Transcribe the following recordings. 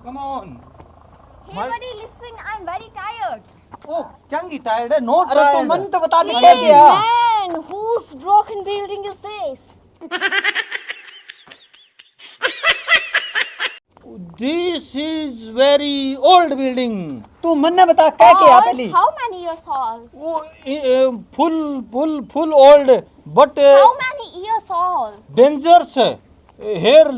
come on. Hey buddy, listen, I'm very tired. Oh, चंगी tired है, no अरे tired. तू मन तो बता दे क्या Hey किया? man, whose broken building is this? This is very old building. तू मन ने बता क्या किया Old? पहली? How many years old? Full old, but How many years old? dangerous. Here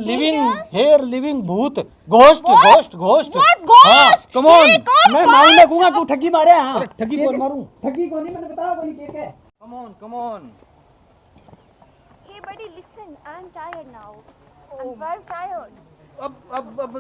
living भूत, ghost. What ghost? हाँ, come on. Hey, कौन मैं ghost? मारू लगूंगा तू ठगी मारे हाँ। अरे ठगी कौन मारूं? ठगी कौन नहीं मैंने बताया बोली क्या है? Come on. Hey buddy, listen, I'm tired now. I'm very tired. अब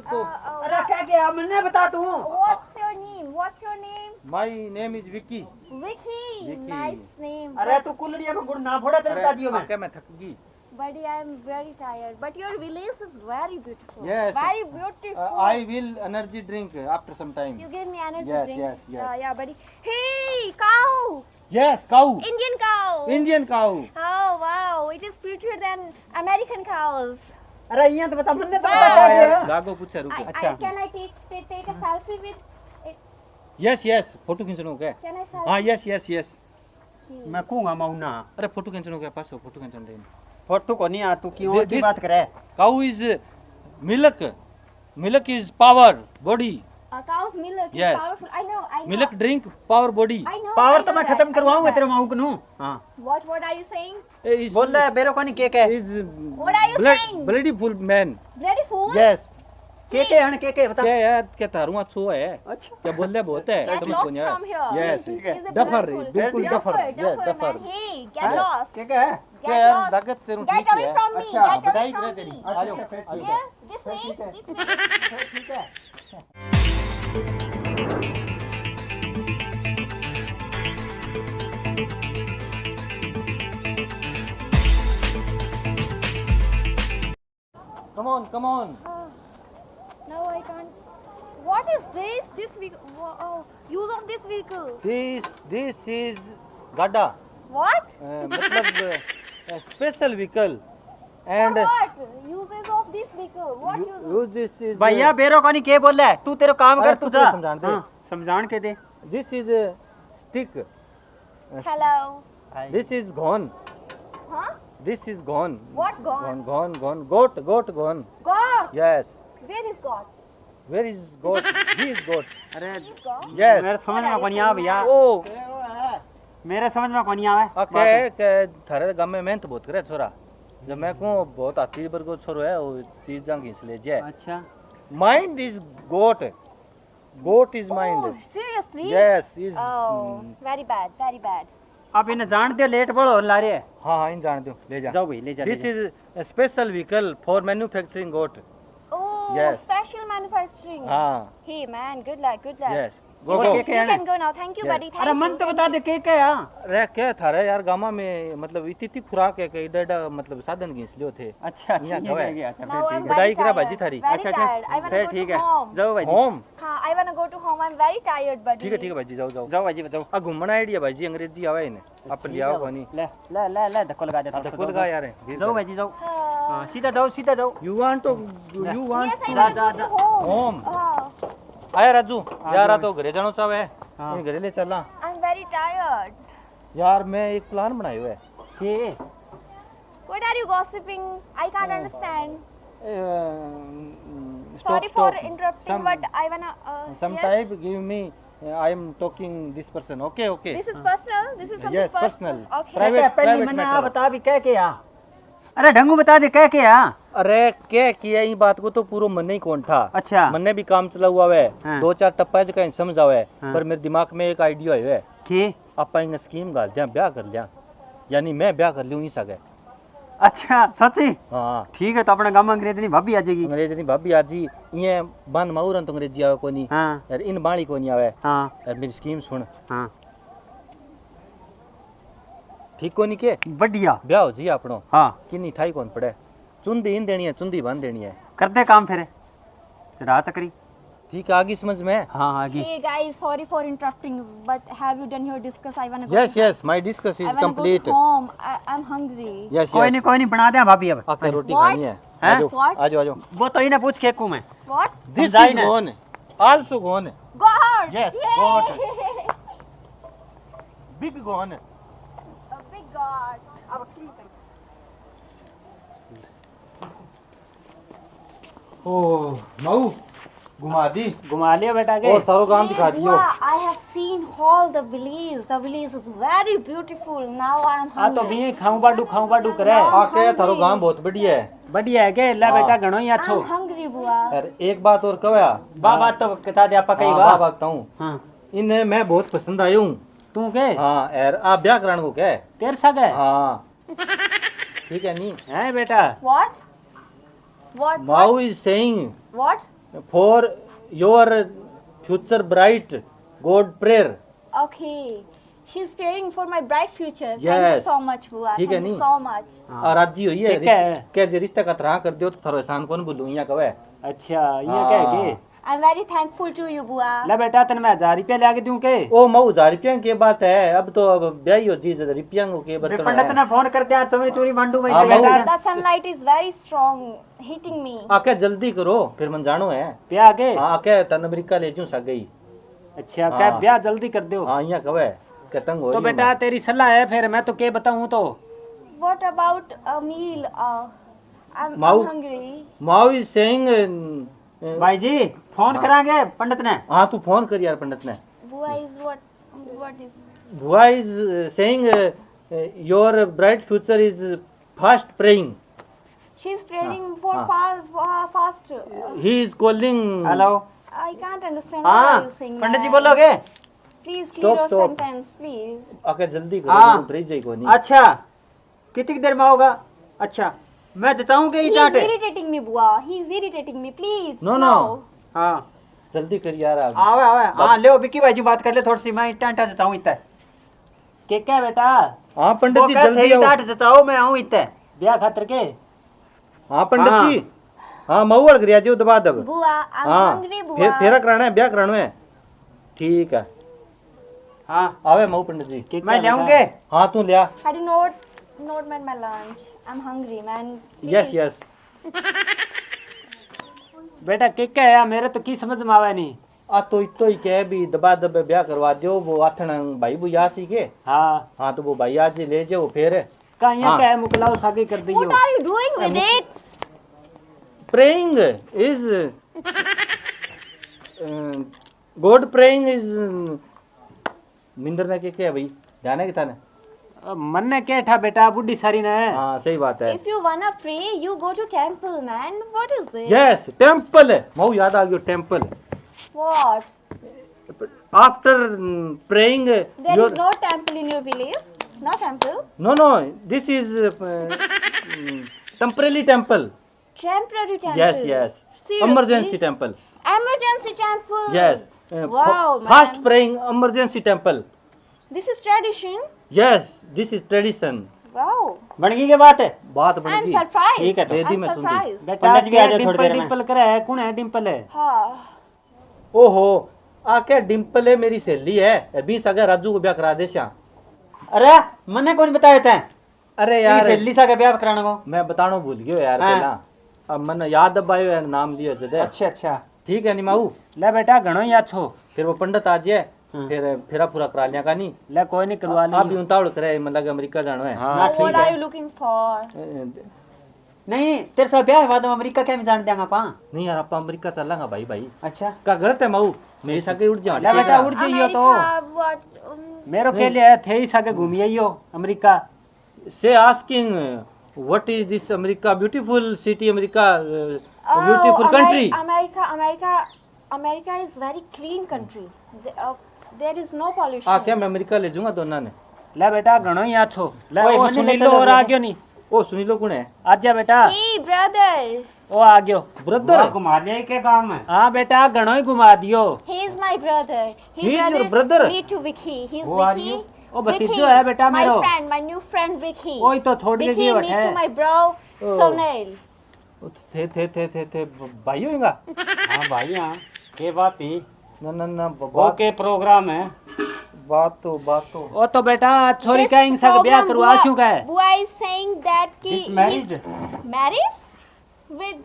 तो. अरे क्या किया मन ने बता तू? What's your name? What's your name? My name is Vicky. Vicky. Nice name. अरे तू कुल्लड़िया में गुड़ ना फोड़ा तेरे बता दियो मैं। क्या मैं थक गई? Buddy, I'm very tired. But your village is very beautiful. Yes. Very beautiful. I will energy drink after some time. You give me energy Yes, drink. yes. Yeah, buddy. Hey, cow. Yes, cow. Indian cow. Indian cow. Oh wow, it is prettier than American cows. अरे यहाँ तो बता मन ने तो हाँ, बता क्या किया? गागो पूछा रुको. Can I take a selfie with? Yes. Photo खींचनो क्या? Can I selfie? हाँ yes. मैं कहूँगा माउना। अरे फोटो खींचनो क्या पास हो फोटो खींचने देना. फोटो को नहीं आ तू क्यों की बात करे? Cow is milk. Milk is power body. Cow's milk is Yes. powerful. I know. Milk drink power body. I know. Power I तो know मैं that. खत्म I करवाऊंगा know तेरे that. माऊ को नू। हाँ। What are you saying? Is बोल रहा है बेरो को नहीं क्या है? is What are you saying? bloody full man. Bloody fool. Yes. क्या बता? क्या यार क्या तारुआ छो है? अच्छा। क्या बोलने बहुत है? Get समझ lost को नहीं आया. from here. Yes. He's a duffer bloody fool. बिल्कुल duffer. Yes, Duffer, duffer. man. Hey, get lost. क्या है? क्या Get यार lost. लागत तेरू Get ठीक away है. from me. अच्छा, Get away बधाई from करे तेरी. me. आ जाओ. Yeah, this way. This way. ठीक है। Come on. No, I can't. What is this? This vehicle. Oh, use of this vehicle. This is gada. What? मतलब special vehicle and What? Uses of this vehicle. What uses? use this is भैया बेरो को नहीं क्या बोल रहा है? तू तेरे काम कर अरे तू तू जा। समझान दे. हाँ, समझान के दे। this is a stick. Hello. This is gone. Huh? This is gone. What gone? Gone. Goat gone. God. Yes. Where is God? Where is goat? He is goat. अरे He's God. Yes. मेरे समझ में कौन आया भैया? Oh. मेरे समझ में कौन आया? के थारे गांव में मेहनत बहुत करे छोरा. जब मैं को बहुत आती बर को छोरो है वो चीज जान खींच ले जे. अच्छा। Mind is goat. Goat is mind. Oh, seriously? Yes, is Oh, very bad. Very bad. आप इन्हें जान दे लेट बढ़ो ला रहे। हाँ इन जान दो ले जा. जाओ भाई ले जा। This is a special vehicle for manufacturing goat. Oh, Yes. special manufacturing. हाँ. Hey man, good luck. Yes. Go, You go. can go now. Thank you, Yes. buddy. Thank अरे मन you. तो बता दे क्या यहाँ? अरे क्या थारे यार गामा में मतलब इतनी खुराक है कि इधर मतलब साधन खींच लियो थे. अच्छा यहाँ ठीक गवा है. है अच्छा Now फिर I'm ठीक है। बधाई very करा tired. बाजी थारी. Very अच्छा tired. I want फिर to go ठीक to है। home. जाओ भाई। Home. हाँ, I want to go to home. I'm very tired, buddy. ठीक है भाजी जाओ. जाओ भाई बताओ। आ घूमना आइडिया भाजी अंग्रेजी आवे इन्हें. आप लियाओ कोनी. ले धक्को लगा दे। आप तो खुल गया यार. जाओ भाई जाओ। हाँ. हाँ सीधा जाओ। You want to Yes, I जा, want to जा, go जा. to home. home. हाँ. आया राजू यार जाओ. तो घरे जानो चाहे. हाँ. घरे ले चलना. I'm very tired. यार मैं एक प्लान बनायो है. के? What are you gossiping? I can't understand. Stop, Sorry for stop. interrupting, Some- but I wanna. Sometime give me. I am talking this person. Okay. Yes. This is personal. This is something Yes, personal. Okay. Private. पहले मैंने matter. बता भी क्या किया? अरे ढंगू बता दे क्या किया? अरे क्या किया ये बात को तो पूरा मन नहीं कौन था. अच्छा। मन ने भी काम चला हुआ है. हाँ. 2-4 टप्पा जो कहीं समझावे है. हाँ. पर मेरे दिमाग में एक आइडिया है. के? आप इंग स्कीम गाल दिया ब्याह कर लिया. यानी मैं ब्याह कर लूँ इस आगे. अच्छा सच्ची? हाँ. ठीक है तो अपने गांव में अंग्रेजी भाभी आ जाएगी। अंग्रेजी भाभी आजी ये बन माउरन तो अंग्रेजी आवे कोनी. हाँ यार इन बाणी कोनी आवे. हाँ यार मेरी स्कीम सुन. हाँ ठीक कोनी के बढ़िया। ब्याह हो जी आपनो. हाँ किन्नी ठाई कौन पड़े. चुंदी इन देनी है चुंदी बन देनी है. कर दे काम फिर चढ़ा चकरी। ठीक है आगे समझ में. हाँ आगे। Hey guys, sorry for interrupting, but have you done your discuss? I wanna go. Yes, my discuss I is wanna complete. go to home. I'm hungry. Yes. कोई नहीं बना दे भाभी अब। आके रोटी What? खानी है. हैं? What? आ जाओ आ जाओ। वो तो इन्हें पूछ के कूँ मैं। What? This समझाई is ना। gone. Also gone. God! Yes, Yay! God. Big gone. A big God. ओह माऊ घुमा दी घुमा लिया बेटा के और सारो काम दिखा दियो। I have seen all the village. The village is very beautiful. Now I am हाँ तो hungry. भी खाऊं बाडू करे आके थारो काम बहुत बढ़िया है। बढ़िया है के ला हाँ। बेटा घणो ही अच्छो I'm hungry, बुआ. यार एक बात और कहया। बात तो बता दे आपा कई हाँ, बार। बात बताऊं। हाँ। इन्हें मैं बहुत पसंद आया हूँ। तू के हाँ यार आप ब्याह कराने को क्या है? तेरे सग है हाँ ठीक है नहीं। हैं बेटा What? What? माऊ is saying What? For your future bright God prayer. Okay. She's praying for my bright future. Thank you Yes. so much, बुआ. ठीक है Thank you नहीं? so much. और राजी हुई है ठीक है। क्या जे रिश्ता का तरह कर दियो तो थारो एहसान कौन भूलूं यहाँ कवे। अच्छा ये क्या है के I'm very thankful to you, बुआ. ला बेटा तने मैं 1000 रुपया ले के दूं के ओ माऊ 1000 रुपया की बात है। अब तो अब ब्याह ही हो जी रुपया के बर्तन पंडित है। ने फोन करते यार तुम्हारी चोरी मांडू में हाँ, लगा बाबू। दिया। The sunlight is very strong, hitting me. आके जल्दी करो फिर मन जानो है। ब्याह के हाँ आके तन अमेरिका ले जूं सा गई। अच्छा हाँ। क्या ब्याह जल्दी कर दो हाँ यहाँ कवे के तंग हो तो रही हूँ बेटा मैं। तेरी सलाह है फिर मैं तो के बताऊं तो What about a meal? I'm Mau? hungry. माऊ इज सेइंग भाई जी फोन करांगे पंडित ने। हाँ तू फोन कर यार पंडित ने। Bua is what? What is? बुआ is saying your bright future is fast praying. She's praying for हाँ। fast. He is calling. Hello. I can't understand हाँ what are you saying. Pandit ji man. बोलोगे? Please clear Stop, your stop. sentence, please. आके जल्दी हाँ। करो break जाई को नहीं। अच्छा कितनी देर में होगा? अच्छा मैं जचाऊंगे He is ईटाटे। irritating me, Bua. He is irritating me. Please. No, no. हाँ जल्दी कर यार आप। आवे आवे हाँ ले विक्की भाई जी बात कर ले थोड़ी सी मैं ईटा जचाऊं इतना। के क्या बेटा हाँ पंडित वो जी कहते जल्दी आओ। ईटा जचाओ मैं आऊं इतना। ब्याह खातर के हाँ पंडित हाँ। जी। हाँ मऊ अड़ गया जी दबा दब। Bua, I'm हाँ hungry, Bua. फेरा कराना है ब्याह कराना है। ठीक है हाँ आवे मऊ पंडित जी। के मैं क्या लाऊंगे। हाँ तू लिया। Had you not made my lunch? I'm hungry, man. Yes Please. Yes. बेटा के क्या है मेरे तो की समझ में आवे नहीं आ तो इतो ही कह भी दबा दबे ब्याह करवा दियो वो आथन भाई बुया सी के। हाँ हाँ तो वो भाई आज ले जाओ फिर का यहाँ हाँ। क्या है मुकलाओ सागे कर दियो What are you doing with it? Praying is God praying is मिंदर ने के भाई ध्यान है कि थाने। मन ने क्या था बेटा बुढ़ी सारी ने हाँ सही बात है। If you wanna pray, you go to temple, man. What is this? Yes temple है मऊ याद आ गयो temple. What? After praying There is no temple in your village. No temple. No no this is temporary temple. Temporary temple. Yes yes Seriously? Emergency temple. Emergency temple. Yes Wow, man. Fast praying emergency temple. This is tradition. Yes this is tradition. Wow. बन गई के बात है। बात बन I'm गई। surprised. ठीक है, तो रेडी I'm में सुन ली। surprised. बेटा पंडित जी आ जाओ थोड़ी डिम्पल देर में। डिम्पल करे है कौन है डिम्पल है हाँ. ओहो आके डिम्पल है मेरी सहेली है अभी सगा राजू को ब्याह करा दे श्याम। अरे मने कौन बताया था? अरे यार यार दिल्ली सा का ब्याह कराने को। मैं बतानो भूल गयो यार हाँ। पहला। अब मन याद अब आयो यार नाम लियो जदे। अच्छा अच्छा ठीक है निमाऊ ले बेटा घणो ही अच्छो फिर वो पंडित आ जाए हाँ। फिर फेरा पूरा करा लिया का नहीं। ले कोई नहीं करवा आप भी ली उतावड़ करे मतलब अमेरिका जानो है। हाँ Now सही what are है you looking for? नहीं तेरे साथ ब्याह हुआ तो अमेरिका क्या में जान देंगे पा। नहीं यार आप अमेरिका चलांगा भाई भाई अच्छा का गलत है माऊ मेरी सगे उठ जा। ले बेटा उड़ जाइयो तो America, what? मेरो के लिए थे ही सागे घूमियो अमेरिका से asking what is this America beautiful city America Oh, beautiful country. America is very clean country. There is no pollution. आ क्या मैं अमेरिका ले जाऊंगा दोनों ने। ले बेटा घणो ही अच्छो ले ओए, ओ मने सुनी लेता लो था और आ बेटा। गयो नहीं ओ सुनी लो कौन है? आजा बेटा Hey brother, ओ आ गयो ब्रदर घुमा ले के काम है। हाँ बेटा घणो ही घुमा दियो he is my brother. He is your brother? Need to Vicky. He is Who are Vicky. you? ओ भतीजो है बेटा my मेरो friend, my new friend Vicky. ओई तो छोड़ के Vicky गई meet to बटे my bro Sonel. थे भाई होएगा। हाँ भाई हाँ के बात थी ना ओके प्रोग्राम है। बात तो ओ तो बेटा छोरी This का इंसा का ब्याह program करवा Bua- शू का है Bua is saying that ki This marriage? marriage? with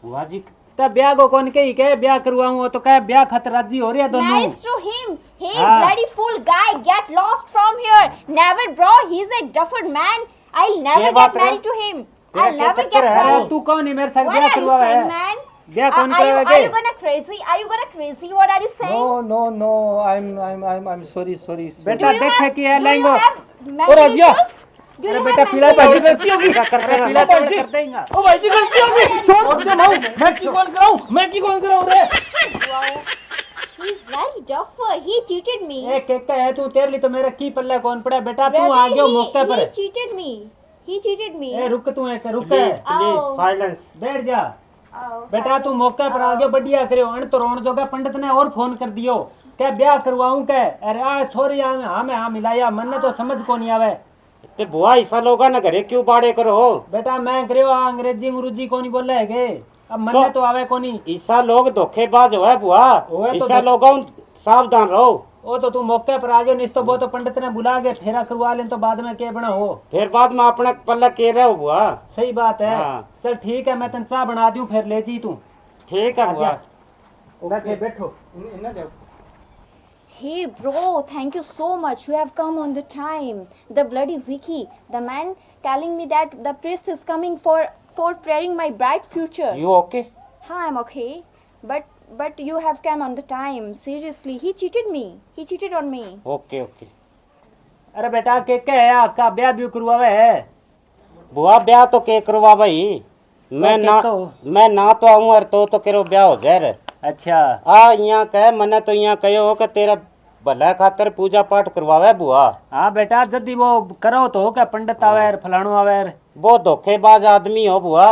बुआ जी तब ब्याह को कौन कही के ब्याह करवाऊं तो कह ब्याह खातिर राजी हो रही है दोनों marriage to him. He हाँ। bloody fool guy, get lost from here. Never, bro. He's a duffer man. I'll never ये get बात है? married to him. तेरा I'll क्या never चक्कर get है? अरे married. तू कौन है मेरे साथ What ब्याह are you करवा saying, है man? ब्याह कौन Are you करेगा gonna crazy? Are you gonna crazy? What are you saying? No, no, no. I'm sorry. बेटा देखे कि है do you लहंगो have और mental आजिया। issues? Do अरे you बेटा have पीला mental तो issues? गलती होगी। पीला तो कर देगा ओ भाई जी गलती होगी। छोड़ दे माऊ। मैं की कॉल कराऊं रे। Wow. He's very duffer. He cheated me. ए केका है तू तेरे लिए तो मेरा की पल्ला कौन पड़ा बेटा तू Brother, आ गयो मौके पर he cheated me. He cheated me. ए रुक तू एक रुक Oh. साइलेंस। बैठ जा Oh, बेटा तू मौके पर आ गयो बढ़िया करियो अन तो रोन जोगा पंडित ने और फोन कर दियो क्या ब्याह करवाऊं क्या अरे आ छोरी हाँ मिलाया मन ने तो समझ को नहीं आवे ते बुआ ऐसा लोगा ना घरे क्यों बाड़े करो हो? बेटा मैं करियो अंग्रेजी को नहीं बोले है अब मन ने तो आवे को नहीं ऐसा लोग धोखेबाज हो है बुआ। ओए तो ऐसा लोगों सावधान रहो। वो तो तू मौके पर आ गयो नहीं तो वो तो पंडित ने बुला के फेरा करवा ले तो बाद में क्या बना हो फिर बाद में अपने पल्ला के रहे हो बुआ। सही बात है हाँ। चल ठीक है मैं तन चाह बना दूं फिर ले जी तू ठीक है बुआ। बैठे बैठो Hey bro, thank you so much. You have come on the time. The bloody Vicky, the man telling me that the priest is coming for praying my bright future. You okay? Huh, I'm okay. But you have come on the time. Seriously, he cheated me. He cheated on me. Okay okay. अरे बेटा के है आपका ब्याह भी करवावे है बुआ ब्याह तो के करवा भाई। मैं ना तो आऊं और तो करो ब्याह हो जाए रे। अच्छा आ यहाँ कह मने तो यहाँ कहो कि तेरा भला खातर पूजा पाठ करवावे बुआ। हाँ बेटा जल्दी वो करो तो क्या पंडित आवे फलाणो आवे वो धोखेबाज आदमी हो बुआ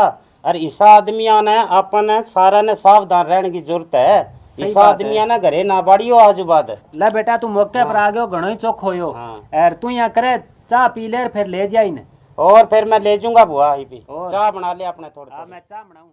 और ऐसा आदमी आना है अपन सारा ने सावधान रहने की जरूरत है। सही ऐसा बात आदमी है। आना घरे ना बाड़ियो आज बाद। ले बेटा तू मौके पर आ गयो घणो ही चौक होयो हाँ। और तू यहाँ करे चाह पी ले फिर ले जाई न और फिर मैं ले जाऊंगा बुआ ही भी। और? चाह बना ले अपने थोड़ा मैं चाह बनाऊं